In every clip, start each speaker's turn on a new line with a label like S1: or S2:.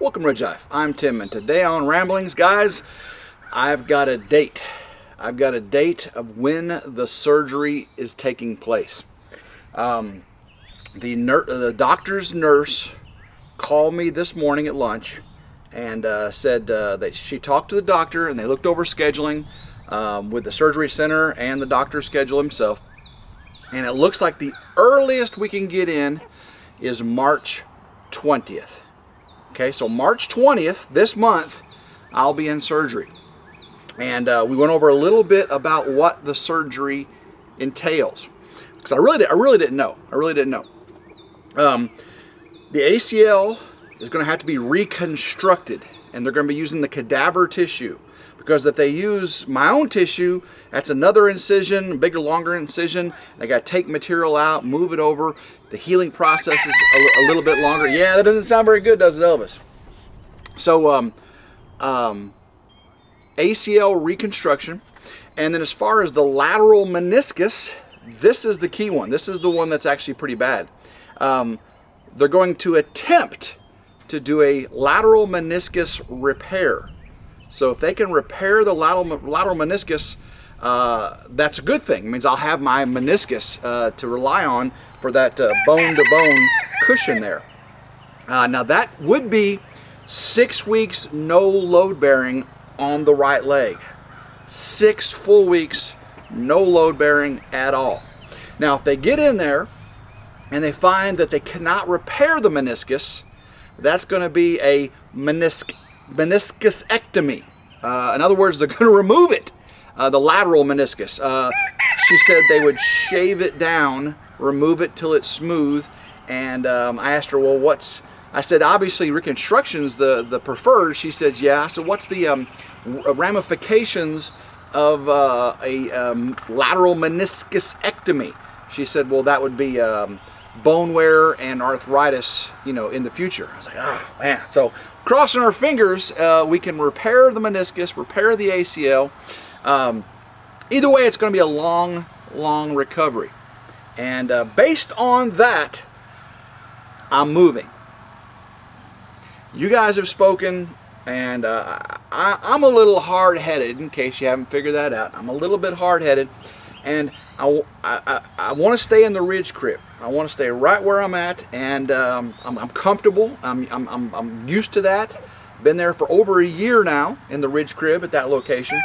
S1: Welcome to RidgeLife. I'm Tim, and today on Ramblings, guys, I've got a date. I've got a date of when the surgery is taking place. The doctor's nurse called me this morning at lunch and said that she talked to the doctor and they looked over scheduling with the surgery center and the doctor's schedule himself. And it looks like the earliest we can get in is March 20th. Okay, so March 20th, this month, I'll be in surgery. And we went over a little bit about what the surgery entails. Because I really didn't know. The ACL is going to have to be reconstructed. And they're going to be using the cadaver tissue. Because if they use my own tissue, that's another incision, a bigger, longer incision. They got to take material out, move it over. The healing process is a little bit longer. Yeah, that doesn't sound very good, does it, Elvis? So, ACL reconstruction. And then as far as the lateral meniscus, this is the key one. This is the one that's actually pretty bad. They're going to attempt to do a lateral meniscus repair. So if they can repair the lateral meniscus, that's a good thing. It means I'll have my meniscus to rely on for that bone-to-bone cushion there. Now that would be 6 weeks no load bearing on the right leg. 6 full weeks no load bearing at all. Now if they get in there and they find that they cannot repair the meniscus, that's going to be a meniscusectomy. In other words, they're going to remove it, the lateral meniscus. She said they would shave it down, remove it till it's smooth, and I asked her, well, I said, obviously reconstruction's the preferred. She said, yeah. I said, what's the ramifications of a lateral meniscusectomy? She said, well, that would be bone wear and arthritis, in the future. I was like, oh man. So crossing our fingers, we can repair the meniscus, repair the ACL. Either way, it's going to be a long recovery. And based on that, I'm moving. You guys have spoken, and I'm a little hard-headed, in case you haven't figured that out. I'm a little bit hard-headed, and I want to stay in the Ridge crib. I want to stay right where I'm at, and I'm comfortable. I'm used to that. Been there for over a year now in the Ridge crib at that location.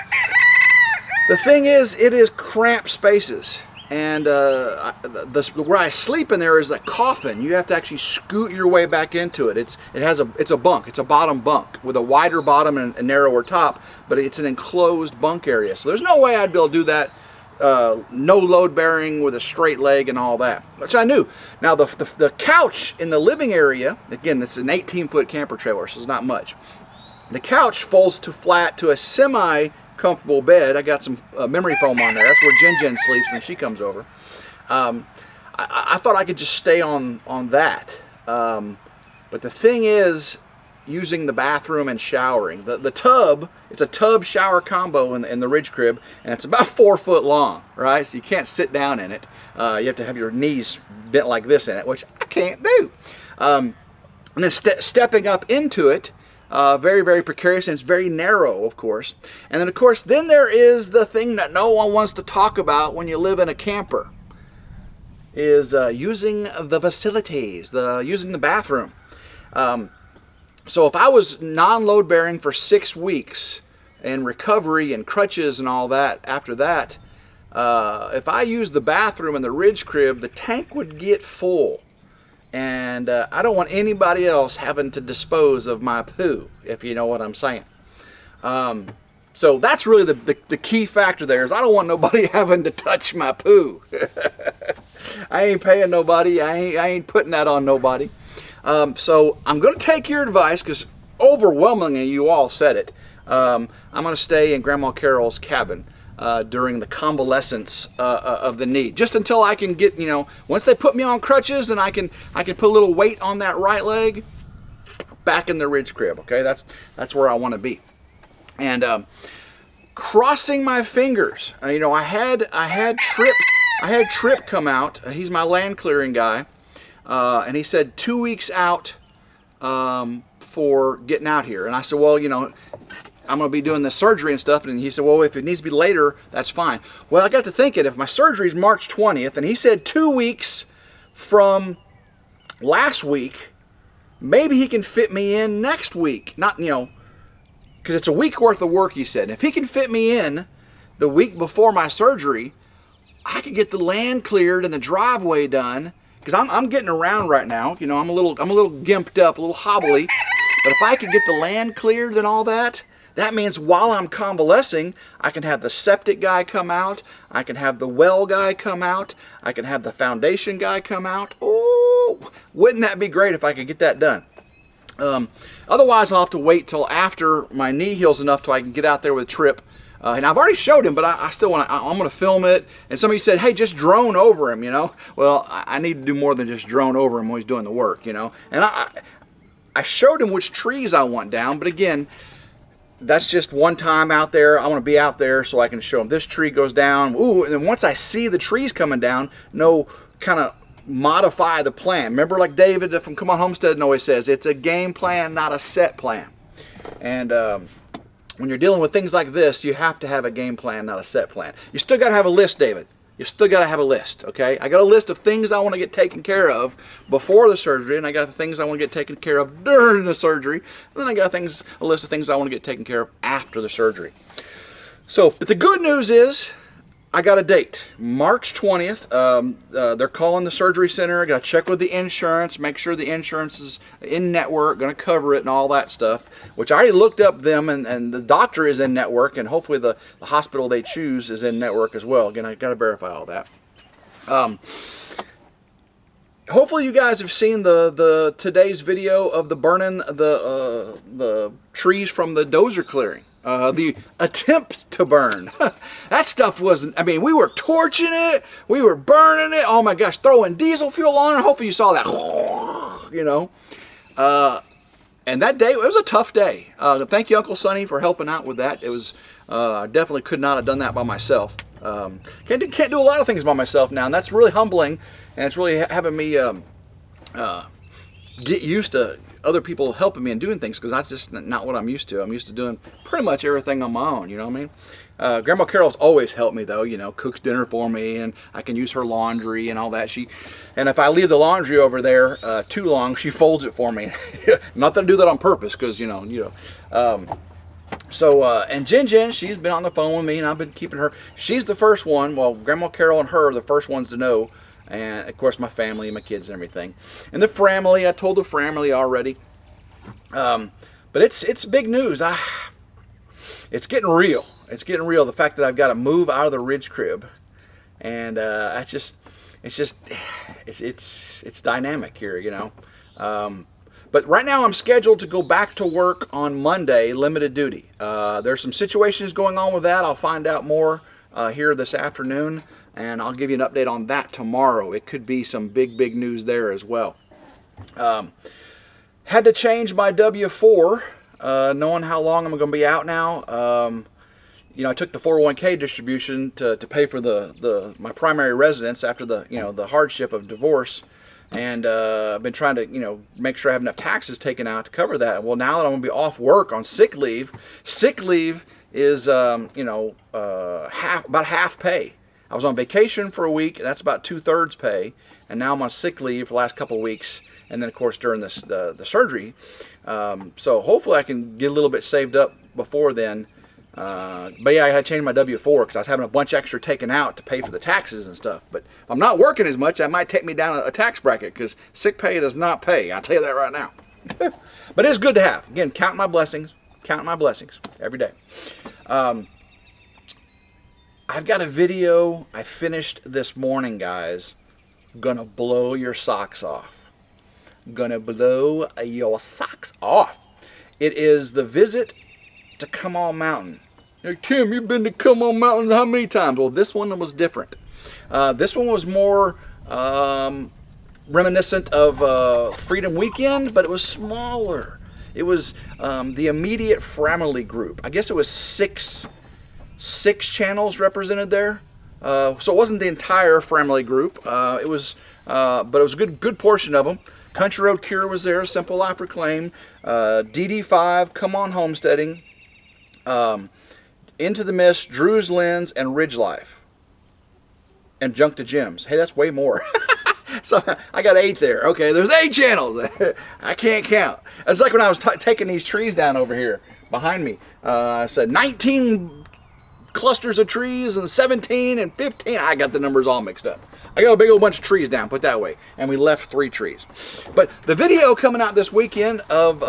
S1: The thing is, it is cramped spaces, and where I sleep in there is a coffin. You have to actually scoot your way back into it. It's a bunk. It's a bottom bunk with a wider bottom and a narrower top, but it's an enclosed bunk area. So there's no way I'd be able to do that. No load bearing with a straight leg and all that, which I knew. Now the couch in the living area, again, it's an 18-foot camper trailer, so it's not much. The couch folds to flat to a semi-comfortable bed. I got some memory foam on there. That's where Jen sleeps when she comes over. I thought I could just stay on that, but the thing is, using the bathroom and showering. The tub, it's a tub shower combo in the Ridge crib, and it's about 4 foot long, right? So you can't sit down in it. You have to have your knees bent like this in it, which I can't do. And then stepping up into it, very, very precarious, and it's very narrow, of course. And then, of course, then there is the thing that no one wants to talk about when you live in a camper, is using the facilities, using the bathroom. So if I was non-load bearing for 6 weeks and recovery and crutches and all that after that, if I used the bathroom in the Ridge crib, the tank would get full. And I don't want anybody else having to dispose of my poo, if you know what I'm saying. So that's really the key factor there, is I don't want nobody having to touch my poo. I ain't paying nobody. I ain't putting that on nobody. So I'm going to take your advice, because overwhelmingly you all said it. I'm going to stay in Grandma Carol's cabin during the convalescence of the knee, just until I can get, once they put me on crutches and I can put a little weight on that right leg, back in the Ridge crib. Okay, that's where I want to be. And crossing my fingers. I had Trip come out. He's my land clearing guy. And he said 2 weeks out for getting out here? And I said, well, you know, I'm going to be doing the surgery and stuff. And he said, well, if it needs to be later, that's fine. Well, I got to thinking, if my surgery is March 20th, and he said 2 weeks from last week, maybe he can fit me in next week. Not, you know, because it's a week worth of work, he said. And if he can fit me in the week before my surgery, I could get the land cleared and the driveway done. Because I'm getting around right now. You know, I'm a little gimped up, a little hobbly. But if I could get the land cleared and all that, that means while I'm convalescing, I can have the septic guy come out. I can have the well guy come out. I can have the foundation guy come out. Oh, wouldn't that be great if I could get that done? Otherwise, I'll have to wait till after my knee heals enough till I can get out there with Trip. And I've already showed him, but I still want to, I'm going to film it. And somebody said, hey, just drone over him, you know. Well, I need to do more than just drone over him when he's doing the work, you know. And I showed him which trees I want down, but again, that's just one time out there. I want to be out there so I can show him this tree goes down. Ooh, and then once I see the trees coming down, kind of modify the plan. Remember, like David from Come On Homestead always says, it's a game plan, not a set plan. And when you're dealing with things like this, you have to have a game plan, not a set plan. You still got to have a list, David. You still got to have a list, okay? I got a list of things I want to get taken care of before the surgery, and I got the things I want to get taken care of during the surgery, and then I got a list of things I want to get taken care of after the surgery. So, but the good news is, I got a date, March 20th. They're calling the surgery center. I got to check with the insurance, make sure the insurance is in network, going to cover it and all that stuff, which I already looked up them, and the doctor is in network, and hopefully the hospital they choose is in network as well. Again, I got to verify all that. Hopefully you guys have seen the today's video of the burning the trees from the dozer clearing. The attempt to burn. That stuff wasn't, I mean, we were torching it, we were burning it, oh my gosh, throwing diesel fuel on it. Hopefully you saw that, you know. And that day, it was a tough day. Thank you, Uncle Sonny, for helping out with that. It was, I definitely could not have done that by myself. Can't do a lot of things by myself now, and that's really humbling, and it's really having me get used to other people helping me and doing things, because that's just not what I'm used to. I'm used to doing pretty much everything on my own, you know what I mean? Grandma Carol's always helped me though, you know, cooks dinner for me, and I can use her laundry and all that. And if I leave the laundry over there too long, she folds it for me. Not that I do that on purpose, because you know. And Jen, she's been on the phone with me, and I've been keeping her. She's the first one. Well, Grandma Carol and her are the first ones to know. And of course my family, my kids and everything. And the family, I told the family already. But it's big news. It's getting real. It's getting real. The fact that I've got to move out of the Ridge crib. And it's dynamic here, you know. But right now I'm scheduled to go back to work on Monday, limited duty. There's some situations going on with that. I'll find out more here this afternoon, and I'll give you an update on that tomorrow. It could be some big news there as well. Had to change my W-4, knowing how long I'm going to be out now. You know, I took the 401k distribution to pay for my primary residence after the hardship of divorce, and I've been trying to make sure I have enough taxes taken out to cover that. Well, now that I'm going to be off work on sick leave is about half pay. I was on vacation for a week, and that's about 2/3 pay, and now I'm on sick leave for the last couple of weeks, and then of course during the surgery. So hopefully I can get a little bit saved up before then. But yeah, I had to change my W-4 because I was having a bunch extra taken out to pay for the taxes and stuff. But if I'm not working as much, that might take me down a tax bracket, because sick pay does not pay. I'll tell you that right now. But it's good to have. Again, counting my blessings every day. I've got a video I finished this morning, guys. Gonna blow your socks off. Gonna blow your socks off. It is the visit to Come On Mountain. Hey, Tim, you've been to Come On Mountain how many times? Well, this one was different. This one was more reminiscent of Freedom Weekend, but it was smaller. It was the immediate family group. I guess it was six channels represented there. So it wasn't the entire family group. But it was a good portion of them. Country Road Cure was there, Simple Life Reclaim, DD5, Come On Homesteading, Into the Mist, Drew's Lens, and RidgeLife. And Junk to Gems. Hey, that's way more. So I got 8 there. Okay, there's 8 channels. I can't count. It's like when I was taking these trees down over here behind me. I said 19 clusters of trees and 17 and 15. I got the numbers all mixed up. I got a big old bunch of trees down, put that way. And we left 3 trees. But the video coming out this weekend of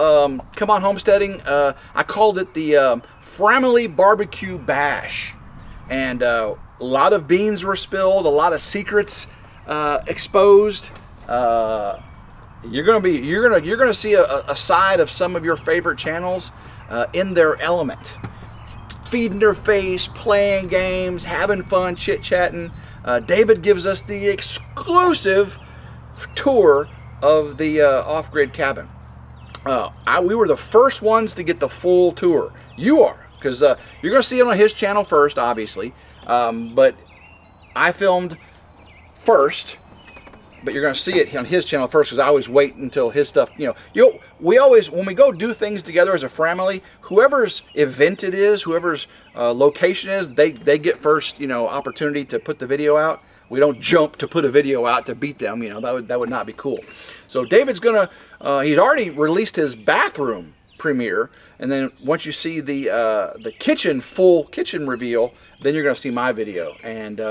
S1: Come On Homesteading, I called it the Family Barbecue Bash. And a lot of beans were spilled, a lot of secrets exposed. You're gonna see a side of some of your favorite channels in their element, feeding their face, playing games, having fun, chit-chatting. David gives us the exclusive tour of the off-grid cabin. We were the first ones to get the full tour. You are, because you're gonna see it on his channel first, obviously, but I filmed first, but you're going to see it on his channel first, because I always wait until his stuff, we always, when we go do things together as a family, whoever's event it is, whoever's location is, they get first, opportunity to put the video out. We don't jump to put a video out to beat them, that would not be cool. So David's going to, he's already released his bathroom premiere, and then once you see the full kitchen reveal, then you're going to see my video, and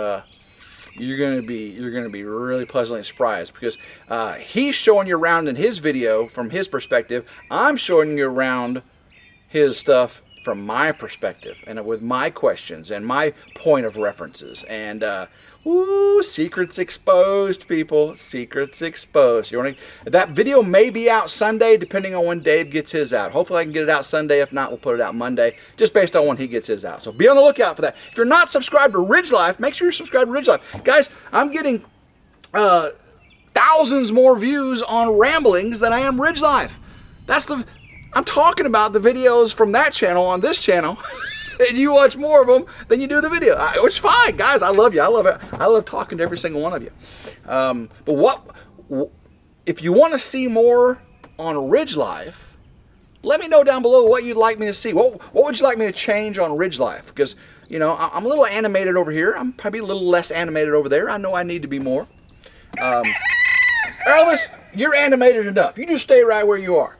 S1: you're gonna be really pleasantly surprised, because he's showing you around in his video from his perspective. I'm showing you around his stuff from my perspective, and with my questions and my point of references. And secrets exposed, people. Secrets exposed. That video may be out Sunday, depending on when Dave gets his out. Hopefully I can get it out Sunday. If not, we'll put it out Monday, just based on when he gets his out. So be on the lookout for that. If you're not subscribed to RidgeLife, make sure you're subscribed to RidgeLife. Guys, I'm getting thousands more views on Ramblings than I am RidgeLife. I'm talking about the videos from that channel on this channel. And you watch more of them than you do the video, which is fine, guys. I love you. I love it. I love talking to every single one of you. But if you want to see more on RidgeLife, let me know down below what you'd like me to see. What would you like me to change on RidgeLife? Because I'm a little animated over here. I'm probably a little less animated over there. I know I need to be more. Elvis, you're animated enough. You just stay right where you are.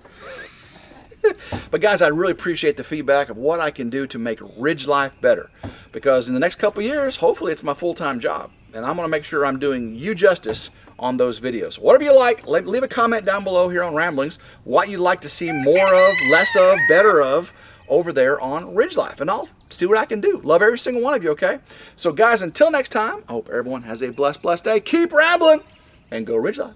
S1: But guys, I really appreciate the feedback of what I can do to make RidgeLife better, because in the next couple years, hopefully it's my full-time job, and I'm going to make sure I'm doing you justice on those videos. Whatever you like, leave a comment down below here on Ramblings, what you'd like to see more of, less of, better of over there on RidgeLife, and I'll see what I can do. Love every single one of you, okay? So guys, until next time, I hope everyone has a blessed day. Keep rambling and go RidgeLife.